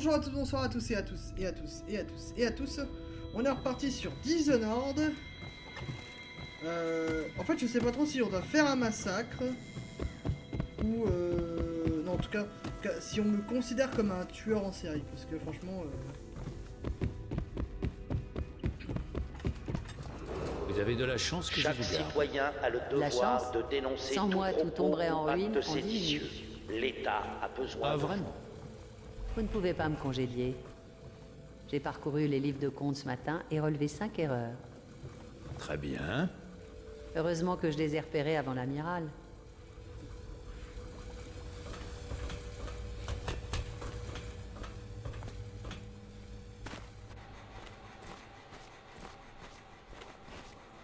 bonjour à tous, bonsoir à tous et à tous et à tous et à tous et à tous. On est reparti sur Dishonored. En fait, je sais pas trop si on doit faire un massacre ou non, en tout cas, si on me considère comme un tueur en série, parce que franchement. Vous avez de la chance que Chaque je vous garde. citoyen a le devoir de dénoncer Sans tout moi, tout propos tomberait en ou acte ruine en 10 séditieux. minutes. L'État a besoin Ah, de vraiment? Vous ne pouvez pas me congédier. J'ai parcouru les livres de comptes ce matin et relevé 5 erreurs. Très bien. Heureusement que je les ai repérées avant l'amiral.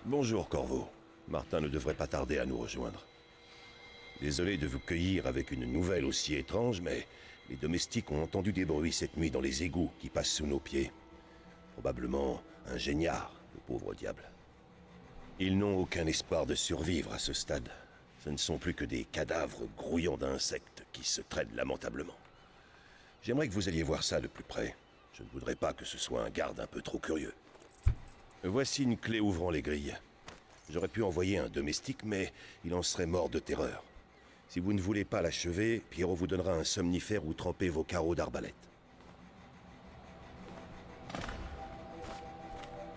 Bonjour Corvo. Martin ne devrait pas tarder à nous rejoindre. Désolé de vous cueillir avec une nouvelle aussi étrange, mais les domestiques ont entendu des bruits cette nuit dans les égouts qui passent sous nos pieds. Probablement un géniard, le pauvre diable. Ils n'ont aucun espoir de survivre à ce stade. Ce ne sont plus que des cadavres grouillants d'insectes qui se traînent lamentablement. J'aimerais que vous alliez voir ça de plus près. Je ne voudrais pas que ce soit un garde un peu trop curieux. Voici une clé ouvrant les grilles. J'aurais pu envoyer un domestique, mais il en serait mort de terreur. Si vous ne voulez pas l'achever, Pierrot vous donnera un somnifère où tremper vos carreaux d'arbalète.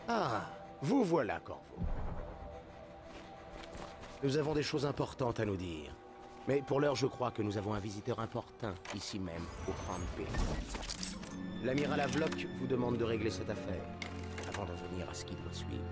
Ah, vous voilà, Corvo. Nous avons des choses importantes à nous dire. Mais pour l'heure, je crois que nous avons un visiteur important, ici même, au P. L'amiral Havelock vous demande de régler cette affaire, avant d'en venir à ce qui doit suivre.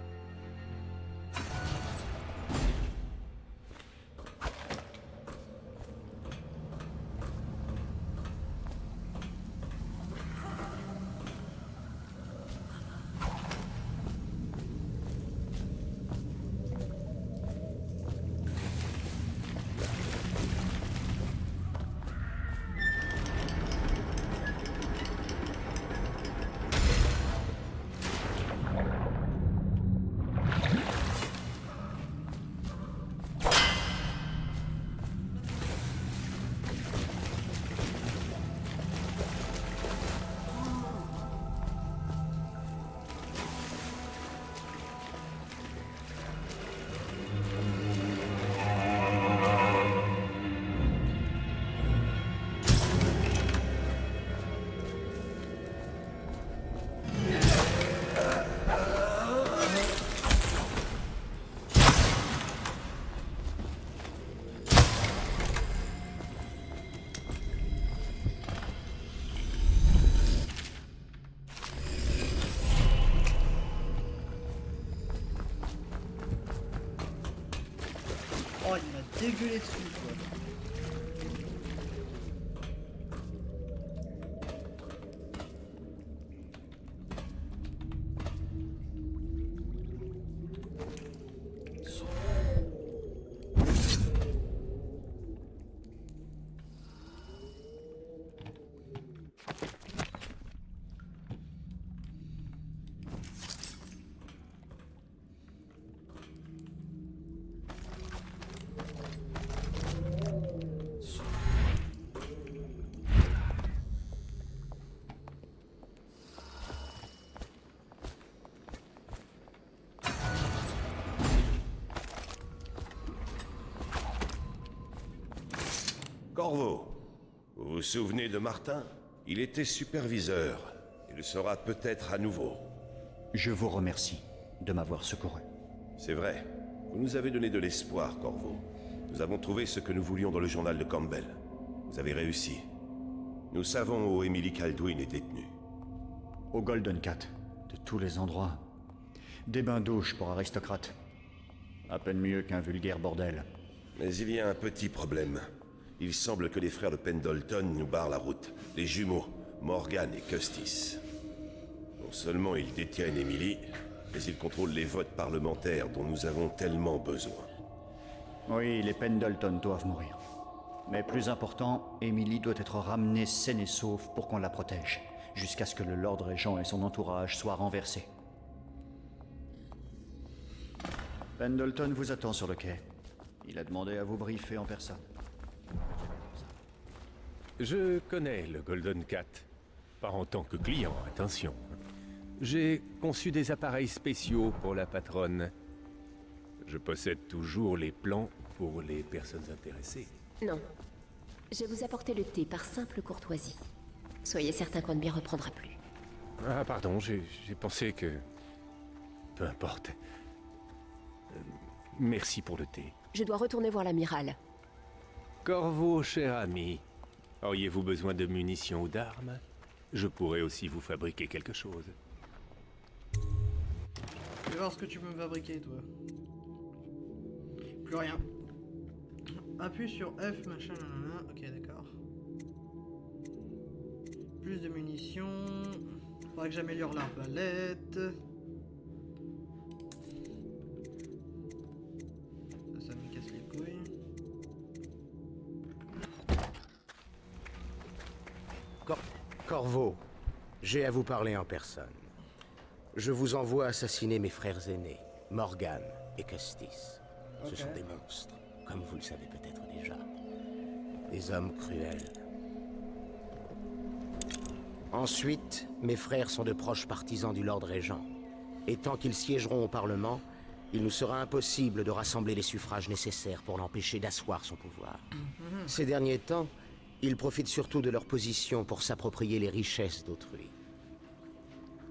Oh, il m'a dégueulé dessus, quoi. Corvo, vous vous souvenez de Martin? Il était superviseur. Il le sera peut-être à nouveau. Je vous remercie de m'avoir secouru. C'est vrai. Vous nous avez donné de l'espoir, Corvo. Nous avons trouvé ce que nous voulions dans le journal de Campbell. Vous avez réussi. Nous savons où Emily Kaldwin est détenue. Au Golden Cat, de tous les endroits. Des bains-douches pour aristocrates. À peine mieux qu'un vulgaire bordel. Mais il y a un petit problème. Il semble que les frères de Pendleton nous barrent la route. Les jumeaux, Morgan et Custis. Non seulement ils détiennent Emily, mais ils contrôlent les votes parlementaires dont nous avons tellement besoin. Oui, les Pendleton doivent mourir. Mais plus important, Emily doit être ramenée saine et sauve pour qu'on la protège, jusqu'à ce que le Lord Régent et son entourage soient renversés. Pendleton vous attend sur le quai. Il a demandé à vous briefer en personne. Je connais le Golden Cat. Pas en tant que client, attention. J'ai conçu des appareils spéciaux pour la patronne. Je possède toujours les plans pour les personnes intéressées. Non. Je vous apportais le thé par simple courtoisie. Soyez certain qu'on ne m'y reprendra plus. Ah, pardon, j'ai pensé que... Peu importe. Merci pour le thé. Je dois retourner voir l'amiral. Corvo, cher ami, auriez-vous besoin de munitions ou d'armes? Je pourrais aussi vous fabriquer quelque chose. Je vais voir ce que tu peux me fabriquer, toi. Plus rien. Appuie sur F, machin, nanana. Ok, d'accord. Plus de munitions. Faudrait que j'améliore l'arbalète. Ça me casse les couilles. Corvo, j'ai à vous parler en personne. Je vous envoie assassiner mes frères aînés, Morgan et Custis. Ce sont des monstres, comme vous le savez peut-être déjà. Des hommes cruels. Ensuite, mes frères sont de proches partisans du Lord Régent. Et tant qu'ils siégeront au Parlement, il nous sera impossible de rassembler les suffrages nécessaires pour l'empêcher d'asseoir son pouvoir. Ces derniers temps, ils profitent surtout de leur position pour s'approprier les richesses d'autrui.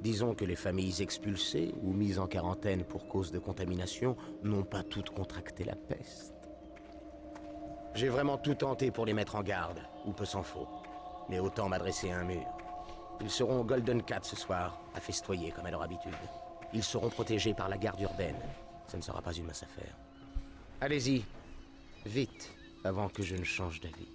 Disons que les familles expulsées ou mises en quarantaine pour cause de contamination n'ont pas toutes contracté la peste. J'ai vraiment tout tenté pour les mettre en garde, ou peu s'en faut. Mais autant m'adresser à un mur. Ils seront au Golden Cat ce soir, à festoyer comme à leur habitude. Ils seront protégés par la garde urbaine. Ce ne sera pas une mince affaire. Allez-y, vite, avant que je ne change d'avis.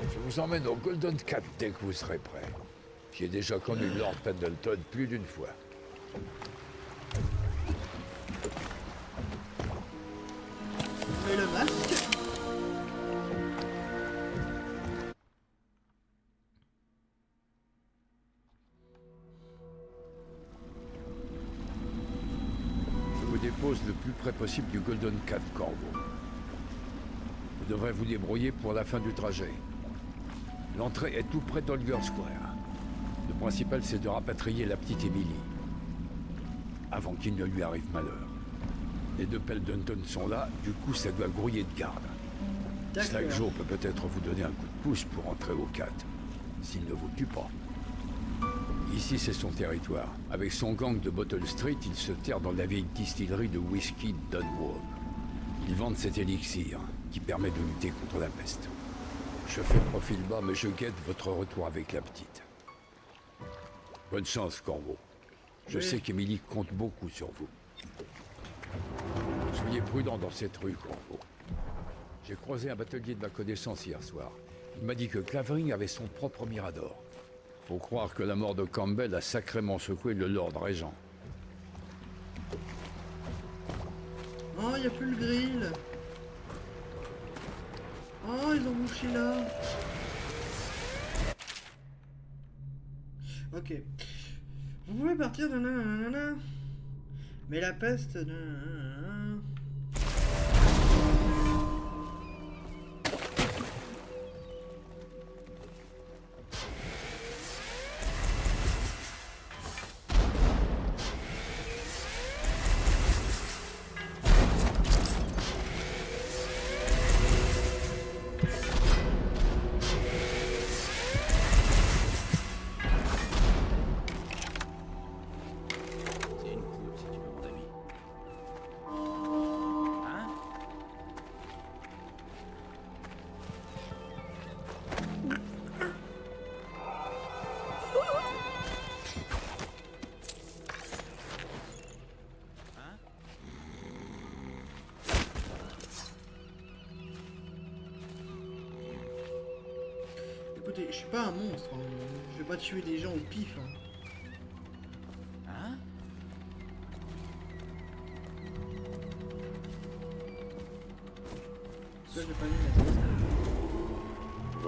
Je vous emmène au Golden Cat dès que vous serez prêt. J'ai déjà connu Lord Pendleton plus d'une fois. Et le masque. Je vous dépose le plus près possible du Golden Cat, Corvo. Vous devrez vous débrouiller pour la fin du trajet. L'entrée est tout près d'Holger Square. Le principal, c'est de rapatrier la petite Emily. Avant qu'il ne lui arrive malheur. Les deux Pendleton sont là, du coup ça doit grouiller de garde. Slack Joe peut peut-être vous donner un coup de pouce pour entrer au Cat, s'il ne vous tue pas. Ici c'est son territoire. Avec son gang de Bottle Street, il se terre dans la vieille distillerie de whisky Dunwall. Ils vendent cet élixir, qui permet de lutter contre la peste. Je fais profil bas, mais je guette votre retour avec la petite. Bonne chance, Corvo. Je sais qu'Emily compte beaucoup sur vous. Soyez prudent dans cette rue, Corvo. J'ai croisé un batelier de ma connaissance hier soir. Il m'a dit que Clavering avait son propre mirador. Faut croire que la mort de Campbell a sacrément secoué le Lord Régent. Oh, il n'y a plus le grill. Oh, ils ont bouché là. Ok. Vous pouvez partir, nanana. Mais la peste, nanana. Écoutez, je suis pas un monstre, hein. Je vais pas tuer des gens au pif. Hein. Ça, je vais pas les mettre.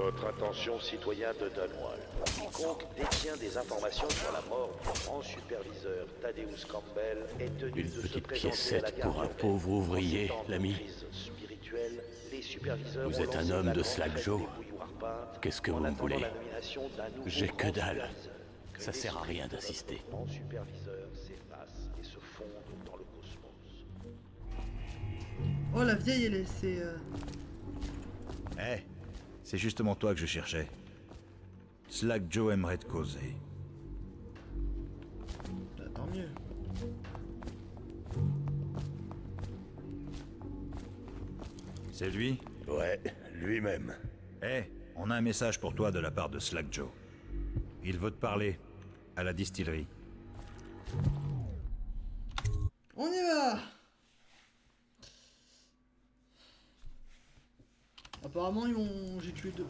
Votre attention, citoyen de Dunwall. Quiconque détient des informations sur la mort du grand superviseur Thaddeus Campbell est tenu Une de se petite présenter à la piécette gare pour un urbaine. pauvre ouvrier, En ces temps de l'ami. crise spirituelle, les superviseurs Vous ont êtes un lancé homme la de grande Slack fête Joe. des bouilloires peintes Qu'est-ce que en vous me attendant voulez? la nomination d'un nouveau J'ai que grand dalle. superviseur. Que Ça les sert à rien esprits de d'insister. notre grand superviseur s'effacent et se fondent dans le cosmos. Oh, la vieille, elle est... c'est... Eh, c'est justement toi que je cherchais. Slack Joe aimerait te causer. Bah, tant mieux. C'est lui? Ouais, lui-même. Eh, on a un message pour toi de la part de Slack Joe. Il veut te parler, à la distillerie. On y va. Apparemment, ils m'ont... j'ai tué 2.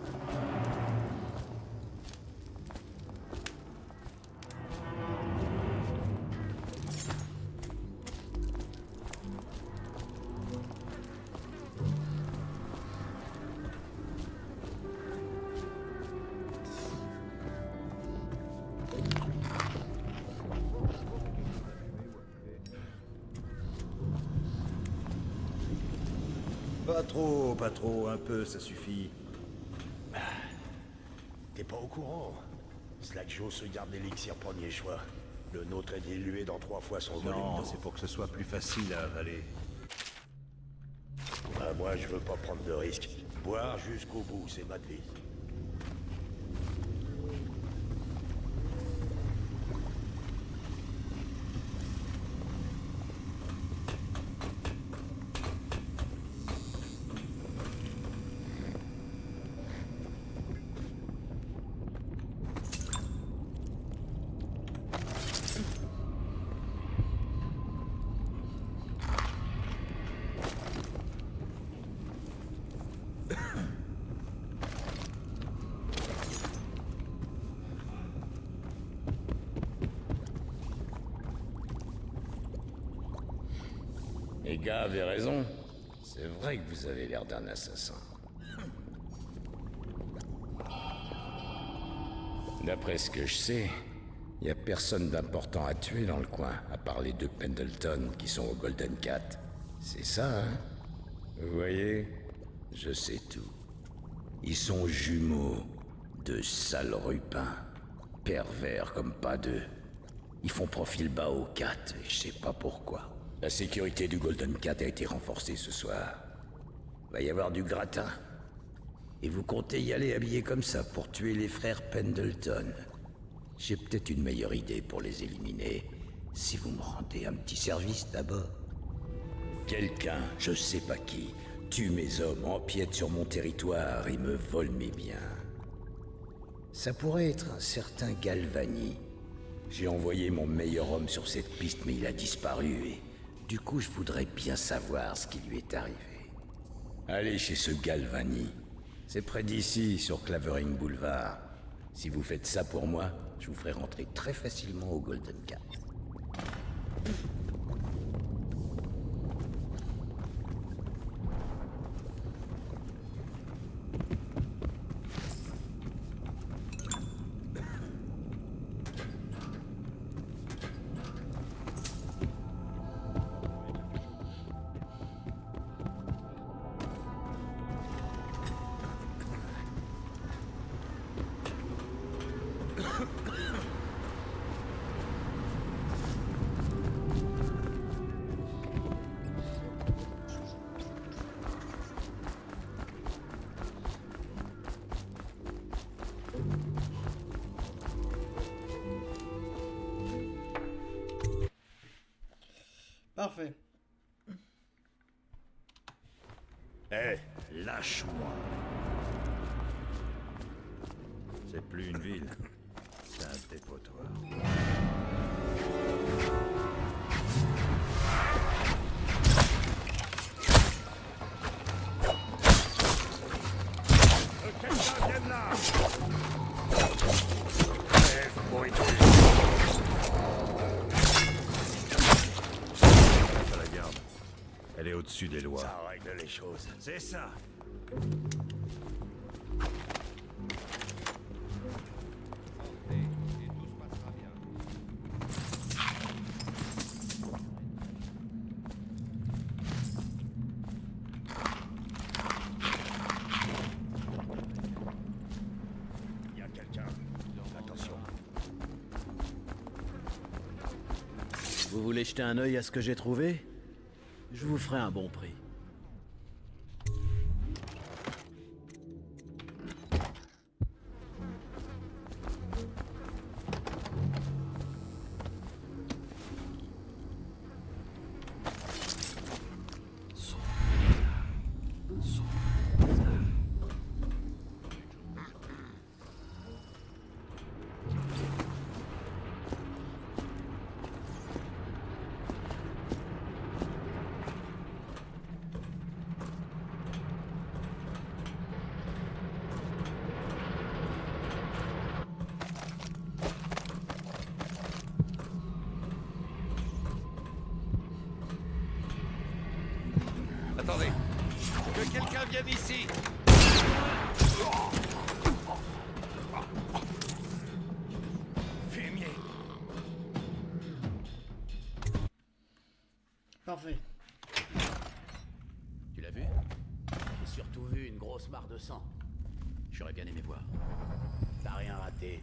Pas trop, un peu, ça suffit. T'es pas au courant? Slack Joe se garde l'élixir premier choix. Le nôtre est dilué dans 3 fois son volume Non, d'eau. c'est pour que ce soit plus facile à avaler. Ah, moi, je veux pas prendre de risques. Boire jusqu'au bout, c'est ma devise. Les gars avaient raison. C'est vrai que vous avez l'air d'un assassin. D'après ce que je sais, il n'y a personne d'important à tuer dans le coin, à part les 2 Pendleton qui sont au Golden Cat. C'est ça, hein? Vous voyez? Je sais tout. Ils sont jumeaux, de sales rupins, pervers comme pas deux. Ils font profil bas au Cat, et je sais pas pourquoi. La sécurité du Golden Cat a été renforcée ce soir. Va y avoir du gratin. Et vous comptez y aller habillé comme ça pour tuer les frères Pendleton. J'ai peut-être une meilleure idée pour les éliminer, si vous me rendez un petit service d'abord. Quelqu'un, je sais pas qui, tue mes hommes, empiète sur mon territoire et me vole mes biens. Ça pourrait être un certain Galvani. J'ai envoyé mon meilleur homme sur cette piste, mais il a disparu et... Du coup, je voudrais bien savoir ce qui lui est arrivé. Allez chez ce Galvani. C'est près d'ici, sur Clavering Boulevard. Si vous faites ça pour moi, je vous ferai rentrer très facilement au Golden Cat. Parfait. Eh, lâche-moi. C'est plus une ville, c'est un dépotoir. À la garde. Elle est au-dessus des lois. Ça règle les choses. C'est ça. Vous voulez jeter un œil à ce que j'ai trouvé? Je vous ferai un bon prix. Attendez, que quelqu'un vienne ici. Fumier. Parfait. Tu l'as vu? J'ai surtout vu une grosse mare de sang. J'aurais bien aimé voir. T'as rien raté.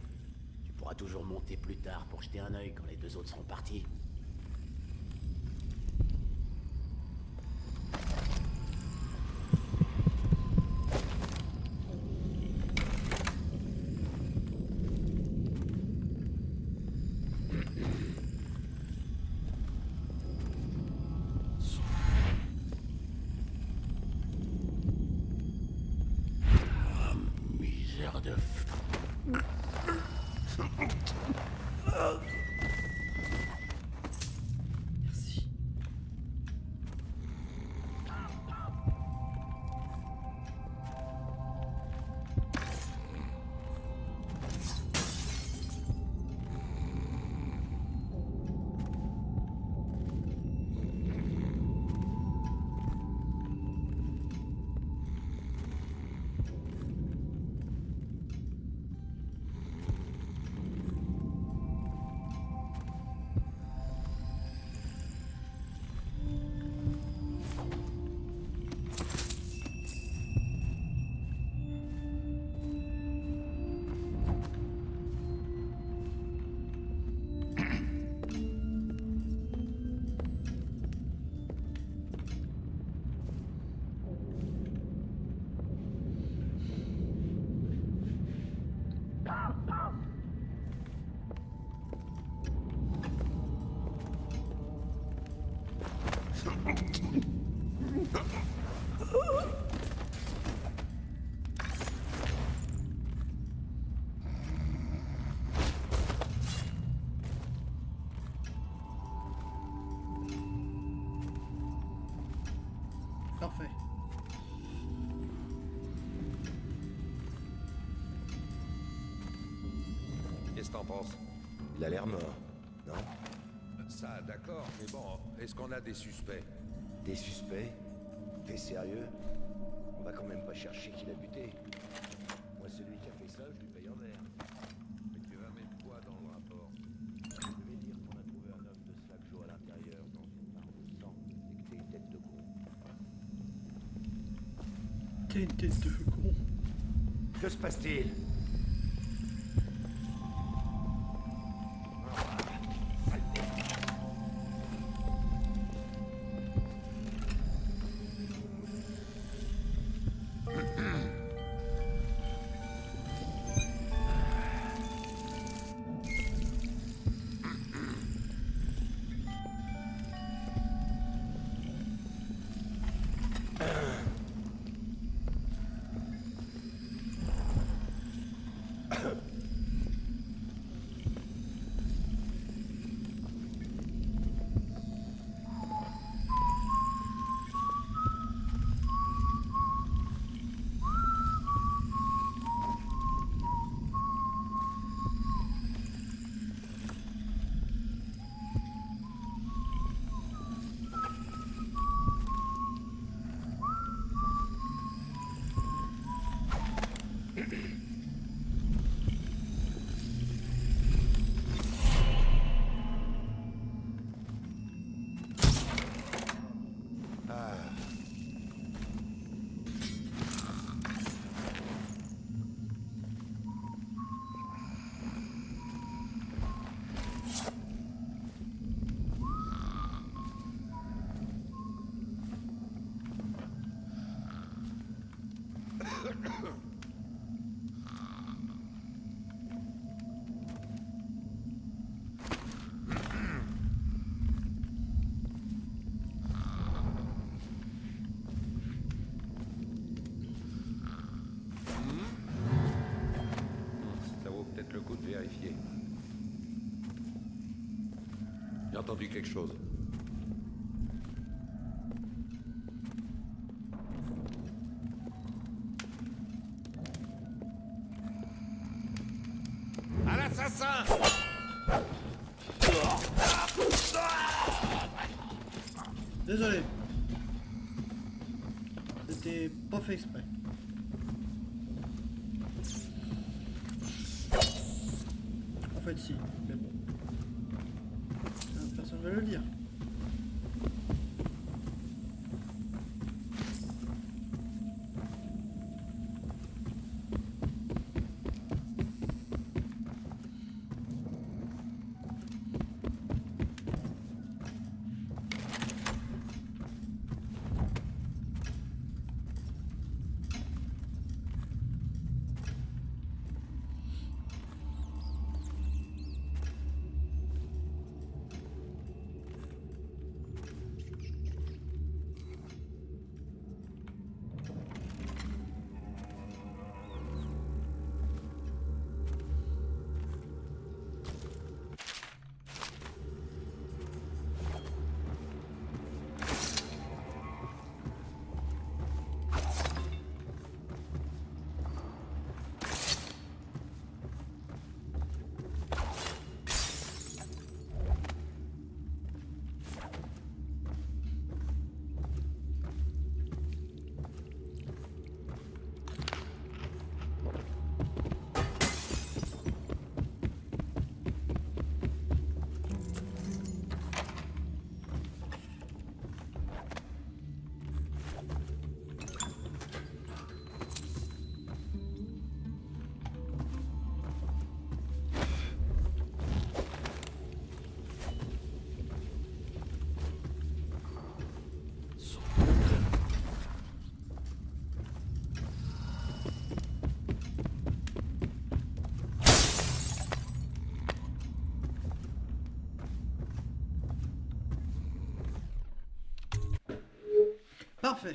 Tu pourras toujours monter plus tard pour jeter un œil quand les deux autres seront partis. Misère de... Merci. Parfait. Qu'est-ce que t'en penses? Il a l'air mort, non? Ça, d'accord, mais bon, est-ce qu'on a des suspects? Des suspects? T'es sérieux? On va quand même pas chercher qui l'a buté. Moi, celui qui a fait ça, je lui paye en verre. Mais tu vas mettre quoi dans le rapport? Je vais dire qu'on a trouvé un œuf de Slack Joe à l'intérieur, dans une mare de sang, et que t'es une tête de con. T'es une tête de con. Que se passe-t-il? entendu quelque chose. À l'assassin! Désolé. C'était pas fait exprès. En fait si, mais bon. Personne ne va le dire. Parfait.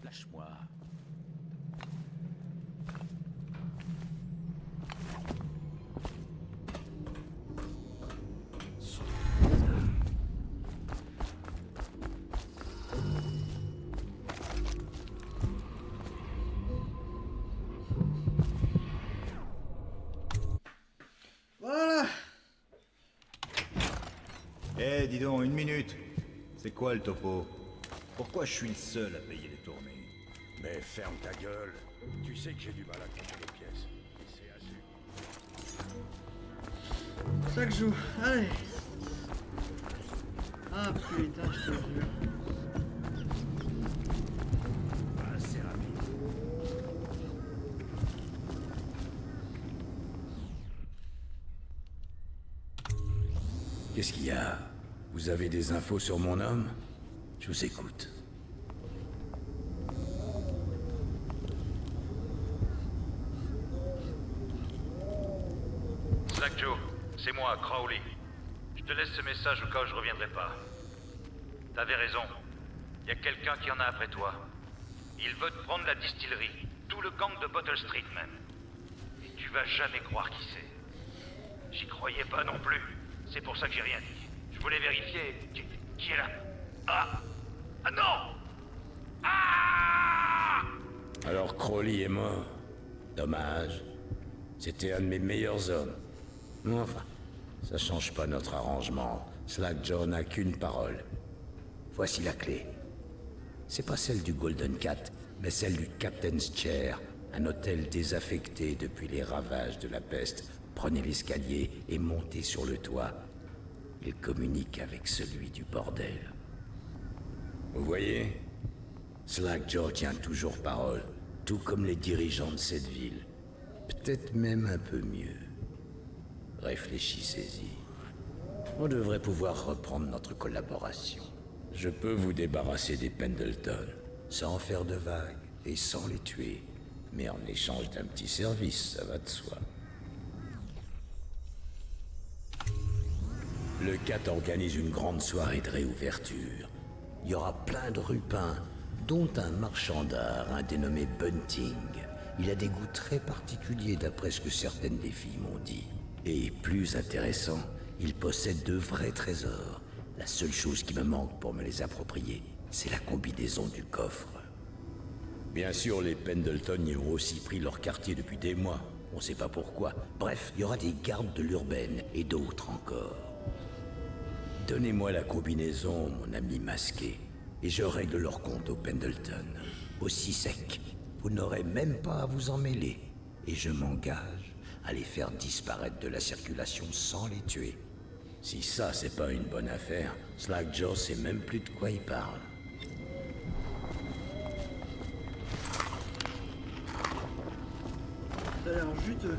Lâche-moi. Voilà. Eh, dis donc, une minute. C'est quoi le topo? Pourquoi je suis le seul à payer les tournées? Mais ferme ta gueule. Tu sais que j'ai du mal à compter les pièces. Et c'est assez. Ça que joue. Allez. Ah putain, je te jure. Assez rapide. Qu'est-ce qu'il y a? Vous avez des infos sur mon homme? Je vous écoute. Slack Joe, c'est moi, Crowley. Je te laisse ce message au cas où je reviendrai pas. T'avais raison. Y a quelqu'un qui en a après toi. Il veut te prendre la distillerie. Tout le gang de Bottle Street même. Et tu vas jamais croire qui c'est. J'y croyais pas non plus. C'est pour ça que j'ai rien dit. Je voulais vérifier. Qui est là? Ah! Ah non! Ah! Alors Crowley est mort. Dommage. C'était un de mes meilleurs hommes. Enfin, Ça change pas notre arrangement. Slackjaw n'a qu'une parole. Voici la clé. C'est pas celle du Golden Cat, mais celle du Captain's Chair, un hôtel désaffecté depuis les ravages de la peste. Prenez l'escalier et montez sur le toit. Il communique avec celui du bordel. Vous voyez? Slackjaw tient toujours parole, tout comme les dirigeants de cette ville. Peut-être même un peu mieux. Réfléchissez-y. On devrait pouvoir reprendre notre collaboration. Je peux vous débarrasser des Pendleton, sans faire de vagues et sans les tuer. Mais en échange d'un petit service, ça va de soi. Le CAT organise une grande soirée de réouverture. Il y aura plein de rupins, dont un marchand d'art, un dénommé Bunting. Il a des goûts très particuliers d'après ce que certaines des filles m'ont dit. Et plus intéressant, il possède de vrais trésors. La seule chose qui me manque pour me les approprier, c'est la combinaison du coffre. Bien sûr, les Pendleton y ont aussi pris leur quartier depuis des mois. On sait pas pourquoi. Bref, il y aura des gardes de l'urbaine et d'autres encore. Donnez-moi la combinaison, mon ami masqué, et je règle leur compte aux Pendleton. Aussi sec, vous n'aurez même pas à vous en mêler. Et je m'engage à les faire disparaître de la circulation sans les tuer. Si ça, c'est pas une bonne affaire, Slackjaw sait même plus de quoi il parle. Ça a l'air juteux.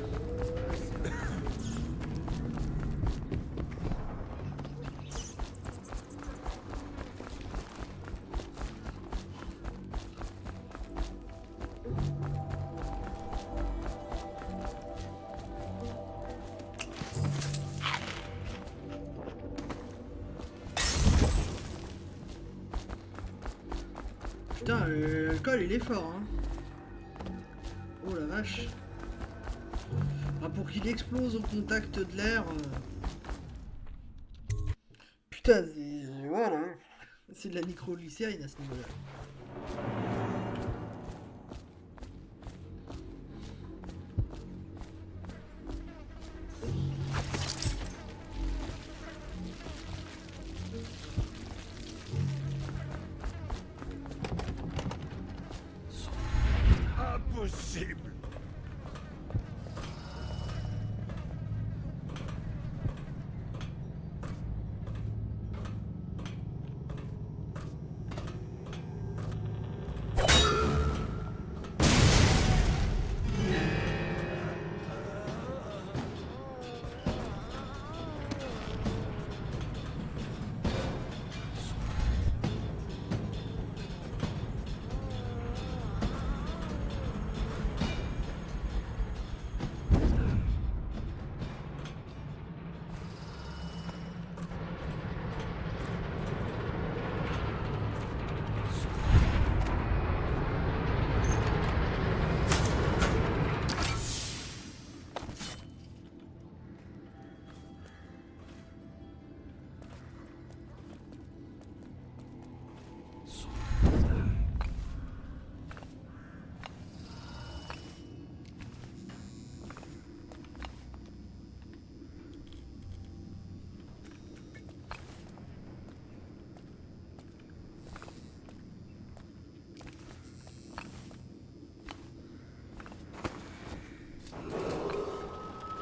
Putain, l'alcool il est fort, hein. Oh la vache. Ah, pour qu'il explose au contact de l'air. Putain, voilà. C'est de la nitroglycérine à ce niveau-là. Impossible.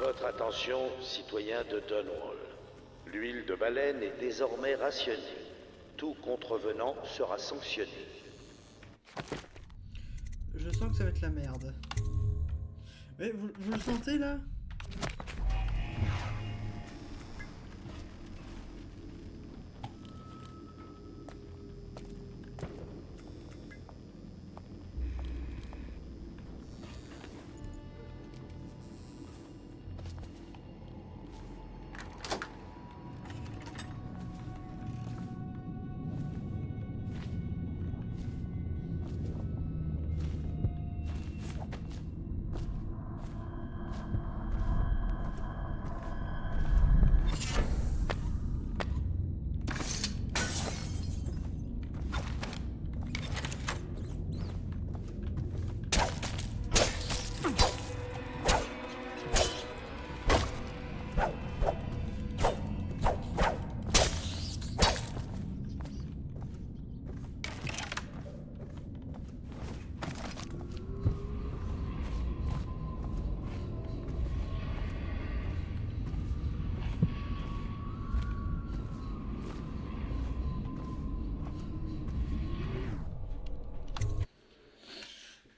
Votre attention, citoyens de Dunwall. L'huile de baleine est désormais rationnée. Tout contrevenant sera sanctionné. Je sens que ça va être la merde. Mais vous le sentez là?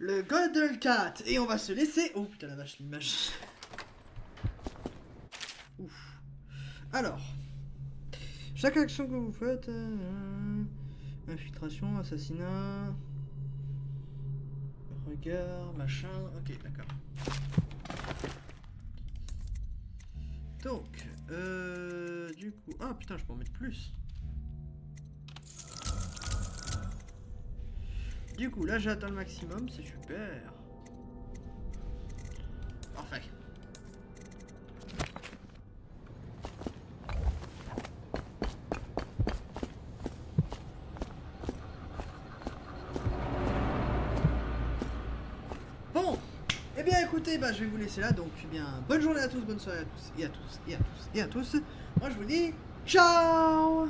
le Golden Cat. Et on va se laisser... Oh putain la vache, l'image. Ouf. Alors. Chaque action que vous faites... infiltration, assassinat... regard, machin... Ok, d'accord. Donc, du coup... Ah putain, je peux en mettre plus. Du coup, là j'ai atteint le maximum, c'est super. Parfait. Bon, eh bien écoutez, bah, je vais vous laisser là, donc eh bien bonne journée à tous, bonne soirée à tous, et à tous, et à tous, et à tous. Moi je vous dis ciao.